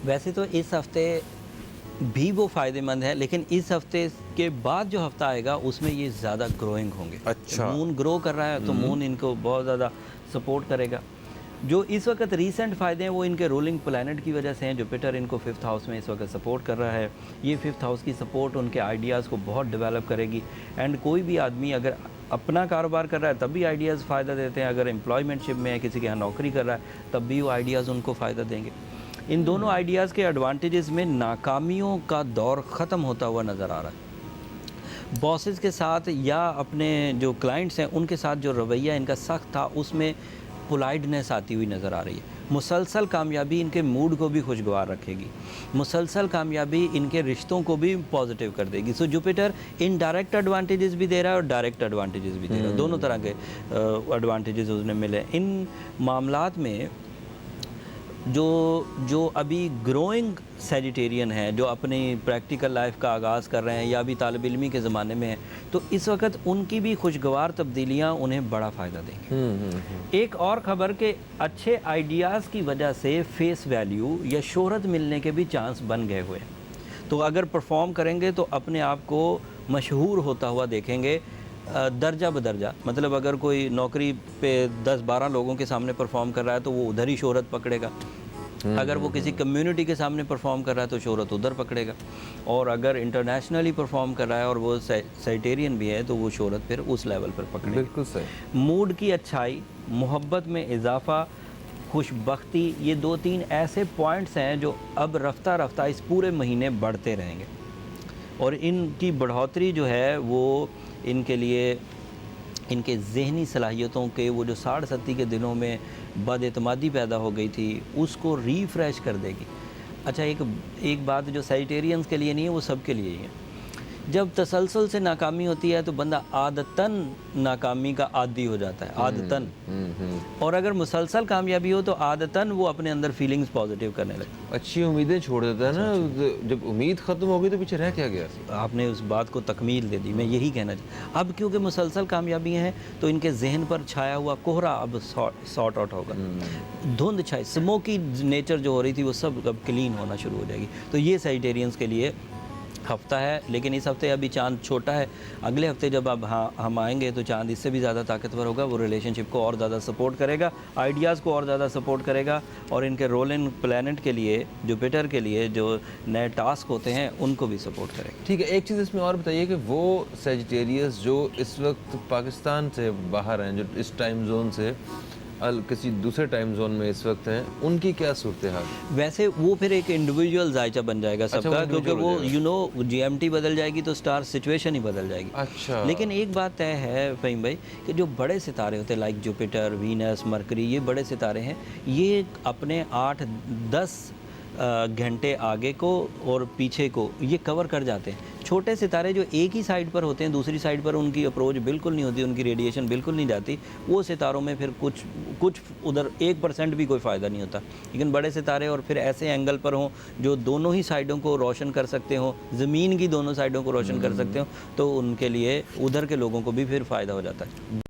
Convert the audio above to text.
वैसे तो इस हफ्ते भी वो फ़ायदेमंद है, लेकिन इस हफ्ते के बाद जो हफ्ता आएगा उसमें ये ज़्यादा ग्रोइंग होंगे। अच्छा। मून ग्रो कर रहा है तो मून इनको बहुत ज़्यादा सपोर्ट करेगा। जो इस वक्त रीसेंट फ़ायदे हैं वो इनके रूलिंग प्लैनेट की वजह से हैं। जुपिटर इनको 5th हाउस में इस वक्त सपोर्ट कर रहा है। ये 5th हाउस की सपोर्ट उनके आइडियाज़ को बहुत डेवलप करेगी। एंड कोई भी आदमी अगर अपना कारोबार कर रहा है तब भी आइडियाज़ फ़ायदा देते हैं, अगर एम्प्लॉयमेंटशिप में है, किसी के यहाँ नौकरी कर रहा है तब भी वो आइडियाज़ उनको फ़ायदा देंगे। इन दोनों आइडियाज़ के एडवांटेजेस में नाकामियों का दौर ख़त्म होता हुआ नज़र आ रहा है। बॉसेस के साथ या अपने जो क्लाइंट्स हैं उनके साथ जो रवैया इनका सख्त था उसमें पोलाइटनेस आती हुई नज़र आ रही है। मुसलसल कामयाबी इनके मूड को भी खुशगवार रखेगी। मुसलसल कामयाबी इनके रिश्तों को भी पॉजिटिव कर देगी। सो जुपिटर इनडायरेक्ट एडवांटेजेस भी दे रहा है और डायरेक्ट एडवांटेजेस भी दे रहा है। दोनों तरह के एडवांटेजेस उसने मिले। इन मामलात में जो अभी ग्रोइंग सैजिटेरियन है, जो अपनी प्रैक्टिकल लाइफ का आगाज़ कर रहे हैं या अभी तालिब इल्मी के ज़माने में हैं, तो इस वक्त उनकी भी खुशगवार तब्दीलियाँ उन्हें बड़ा फ़ायदा देंगी। एक और ख़बर के अच्छे आइडियाज़ की वजह से फेस वैल्यू या शोहरत मिलने के भी चांस बन गए हुए हैं। तो अगर परफॉर्म करेंगे तो अपने आप को मशहूर होता हुआ देखेंगे दर्जा बदर्जा। मतलब अगर कोई नौकरी पे 10-12 लोगों के सामने परफॉर्म कर रहा है तो वो उधर ही शोहरत पकड़ेगा। अगर वो किसी कम्युनिटी के सामने परफॉर्म कर रहा है तो शोहरत उधर पकड़ेगा। और अगर इंटरनेशनली परफॉर्म कर रहा है और वो सैजिटेरियन भी है तो वो शोहरत फिर उस लेवल पर पकड़ेगा। बिल्कुल सही। मूड की अच्छाई, मोहब्बत में इजाफा, खुशबख्ती, ये 2-3 ऐसे पॉइंट्स हैं जो अब रफ्ता रफ्ता इस पूरे महीने बढ़ते रहेंगे। और इनकी बढ़ोतरी जो है वो इनके लिए इनके ज़हनी सलाहियतों के वो जो 60-70 के दिनों में बदएतमादी पैदा हो गई थी उसको रीफ्रेश कर देगी। अच्छा, एक बात जो सैजिटेरियंस के लिए नहीं है वो सब के लिए ही है। जब तसलसल से नाकामी होती है तो बंदा आदतन नाकामी का आदी हो जाता है, आदतन। और अगर मुसलसल कामयाबी हो तो आदतन वो अपने अंदर फीलिंग्स पॉजिटिव करने लगता है। अच्छी उम्मीदें छोड़ देता है ना। जब उम्मीद ख़त्म हो गई तो पीछे रह क्या गया? आपने उस बात को तकमील दे दी, मैं यही कहना अब क्योंकि मुसलसल कामयाबियाँ हैं तो इनके जहन पर छाया हुआ कोहरा अब सॉर्ट आउट होगा। धुंध छाई, स्मोकी नेचर जो हो रही थी वो सब अब क्लीन होना शुरू हो जाएगी। तो ये सैजिटेरियंस के लिए हफ्ता है। लेकिन इस हफ्ते अभी चांद छोटा है। अगले हफ्ते जब अब हम आएंगे तो चांद इससे भी ज़्यादा ताकतवर होगा। वो रिलेशनशिप को और ज़्यादा सपोर्ट करेगा, आइडियाज़ को और ज़्यादा सपोर्ट करेगा और इनके रोलिंग प्लैनेट के लिए, जुपिटर के लिए जो नए टास्क होते हैं उनको भी सपोर्ट करेगा। ठीक है, एक चीज़ इसमें और बताइए कि वो सैजिटेरियस जो इस वक्त पाकिस्तान से बाहर हैं, जो इस टाइम जोन से किसी दूसरे टाइम जोन में इस वक्त हैं, उनकी क्या सूरत हाल? वैसे वो फिर एक इंडिविजुअल जायचा बन जाएगा सबका। क्योंकि वो GMT बदल जाएगी तो स्टार सिचुएशन ही बदल जाएगी। अच्छा। लेकिन एक बात तय है फ़हीम भाई कि जो बड़े सितारे होते हैं लाइक जुपिटर, वीनस, मरकरी, ये बड़े सितारे हैं, ये अपने 8-10 घंटे आगे को और पीछे को ये कवर कर जाते हैं। छोटे सितारे जो एक ही साइड पर होते हैं, दूसरी साइड पर उनकी अप्रोच बिल्कुल नहीं होती, उनकी रेडिएशन बिल्कुल नहीं जाती, वो सितारों में फिर कुछ उधर 1% भी कोई फ़ायदा नहीं होता। लेकिन बड़े सितारे और फिर ऐसे एंगल पर हों जो दोनों ही साइडों को रोशन कर सकते हों, ज़मीन की दोनों साइडों को रोशन कर सकते हों, तो उनके लिए उधर के लोगों को भी फिर फ़ायदा हो जाता है।